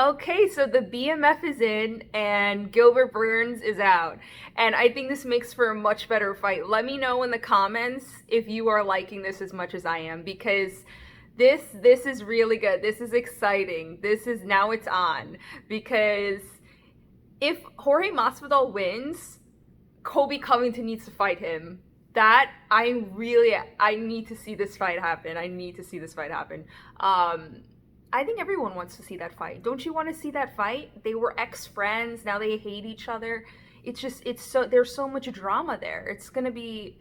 Okay, so the BMF is in and Gilbert Burns is out. And I think this makes for a much better fight. Let me know in the comments if you are liking this as much as I am, because this is really good. This is exciting. This is now it's on, because if Jorge Masvidal wins, Colby Covington needs to fight him. I need to see this fight happen. I need to see this fight happen. I think everyone wants to see that fight. Don't you want to see that fight? They were ex-friends, now they hate each other. It's so there's so much drama there. It's going to be,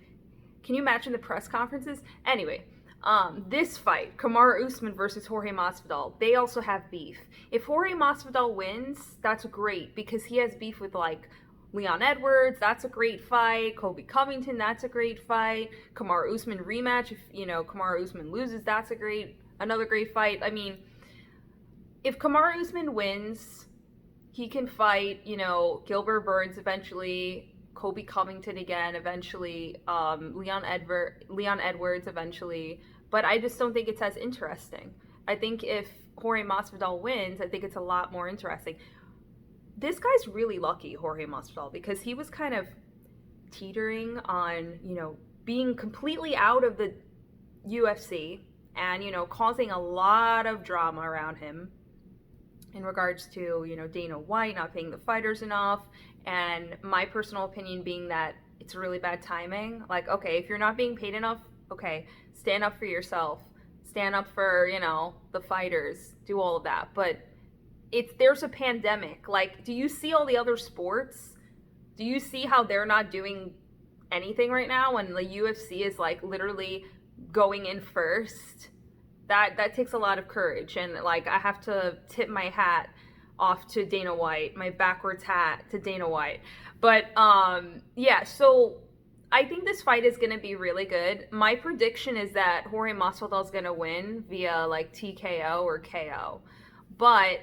can you imagine the press conferences? Anyway, this fight, Kamaru Usman versus Jorge Masvidal, they also have beef. If Jorge Masvidal wins, that's great because he has beef with like Leon Edwards, that's a great fight. Colby Covington, that's a great fight. Kamaru Usman rematch, if Kamaru Usman loses, that's another great fight. I mean, if Kamaru Usman wins, he can fight, Gilbert Burns eventually, Colby Covington again eventually, Leon Edwards eventually. But I just don't think it's as interesting. I think if Jorge Masvidal wins, I think it's a lot more interesting. This guy's really lucky, Jorge Masvidal, because he was kind of teetering on, being completely out of the UFC and, causing a lot of drama around him in regards to, Dana White not paying the fighters enough. And my personal opinion being that it's really bad timing. Like, okay, if you're not being paid enough, okay, stand up for yourself. Stand up for, the fighters. Do all of that. But there's a pandemic. Like, do you see all the other sports? Do you see how they're not doing anything right now when the UFC is like literally going in first? That takes a lot of courage, and like I have to tip my hat off to Dana White, my backwards hat to Dana White. But yeah, so I think this fight is going to be really good. My prediction is that Jorge Masvidal is going to win via like TKO or KO. But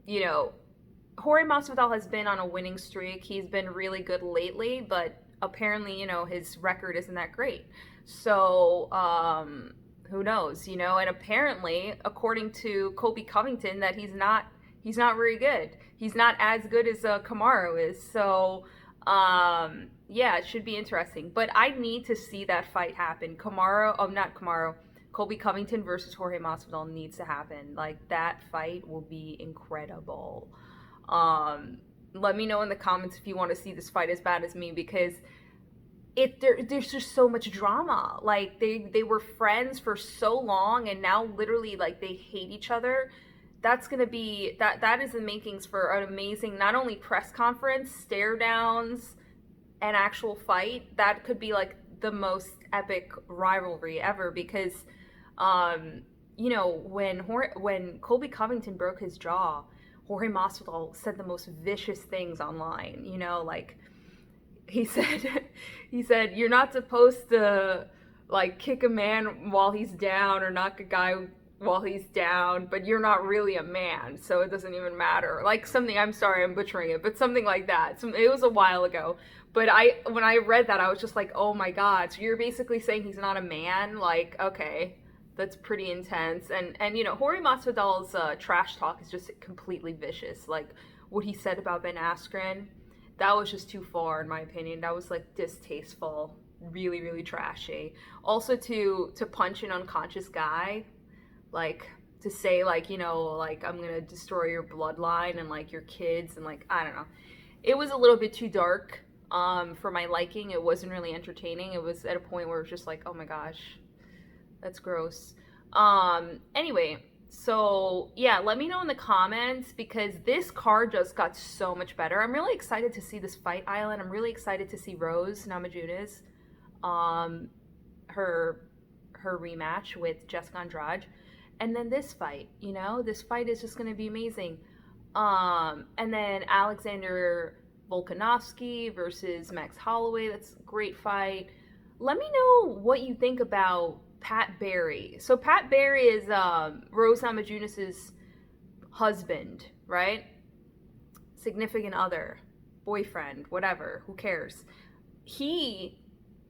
Jorge Masvidal has been on a winning streak. He's been really good lately, but apparently, his record isn't that great. So, who knows, and apparently, according to Colby Covington, that he's not very good. He's not as good as Kamaru is. So, yeah, it should be interesting. But I need to see that fight happen. Colby Covington versus Jorge Masvidal needs to happen. Like, that fight will be incredible. Let me know in the comments if you want to see this fight as bad as me, because there's just so much drama. Like, they were friends for so long, and now literally like they hate each other. That's gonna be that is the makings for an amazing, not only press conference, stare downs, and actual fight. That could be like the most epic rivalry ever, because when Colby Covington broke his jaw, Jorge Masvidal said the most vicious things online. Like he said you're not supposed to like kick a man while he's down or knock a guy while he's down, but you're not really a man, so it doesn't even matter. Like something, I'm sorry, I'm butchering it, but something like that. It was a while ago. But when I read that, I was just like, oh my God. So you're basically saying he's not a man? Like, okay, that's pretty intense. And Jorge Masvidal's trash talk is just completely vicious. Like what he said about Ben Askren, that was just too far in my opinion. That was like distasteful, really, really trashy. Also to punch an unconscious guy, like to say like, like I'm gonna destroy your bloodline and like your kids, and like, I don't know. It was a little bit too dark for my liking. It wasn't really entertaining. It was at a point where it was just like, oh my gosh, that's gross. Anyway, so yeah, let me know in the comments, because this card just got so much better. I'm really excited to see this Fight Island. I'm really excited to see Rose Namajunas, her rematch with Jessica Andrade. And then this fight, this fight is just going to be amazing. And then Alexander Volkanovski versus Max Holloway. That's a great fight. Let me know what you think about Pat Barry. So Pat Barry is Rose Namajunas' husband, right? Significant other, boyfriend, whatever, who cares? He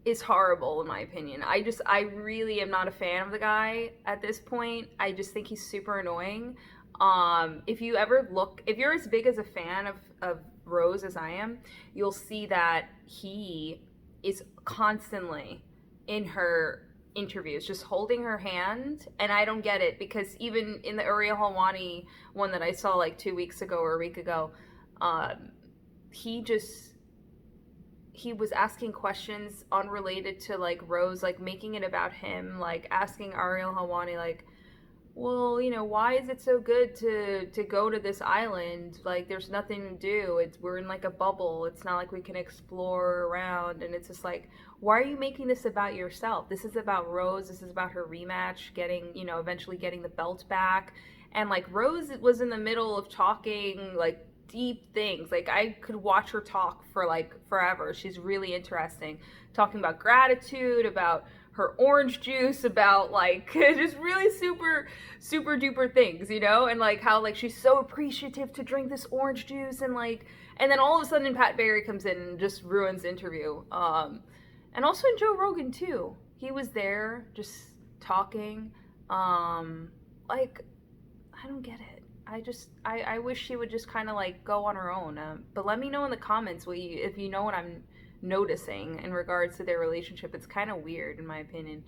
is horrible in my opinion. I really am not a fan of the guy at this point. I just think he's super annoying. If you're as big as a fan of Rose as I am, you'll see that he is constantly in her interviews, just holding her hand. And I don't get it because even in the Ariel Helwani one that I saw like 2 weeks ago or a week ago, um, he just he was asking questions unrelated to like Rose, like making it about him, like asking Ariel Helwani like, well, why is it so good to go to this island? Like, there's nothing to do. We're in like a bubble. It's not like we can explore around. And it's just like, why are you making this about yourself? This is about Rose. This is about her rematch, getting, eventually getting the belt back. And like Rose was in the middle of talking like deep things. Like I could watch her talk for like forever. She's really interesting, talking about gratitude, about her orange juice, about like just really super duper things, and like how like she's so appreciative to drink this orange juice, and then all of a sudden Pat Barry comes in and just ruins the interview. And also in Joe Rogan too, he was there just talking. Like I don't get it. I wish she would just kind of like go on her own. But let me know in the comments if you know what I'm noticing in regards to their relationship. It's kind of weird in my opinion.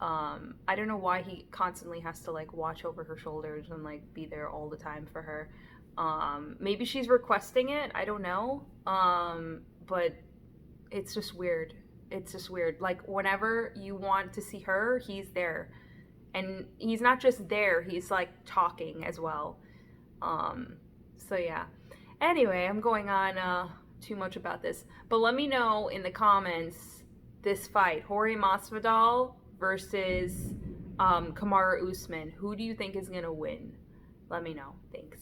I don't know why he constantly has to like watch over her shoulders and like be there all the time for her. Maybe she's requesting it. I don't know. But it's just weird. It's just weird. Like whenever you want to see her, he's there. And he's not just there, he's like talking as well. So yeah. Anyway, I'm going on too much about this. But let me know in the comments this fight, Jorge Masvidal versus Kamaru Usman. Who do you think is gonna win? Let me know. Thanks.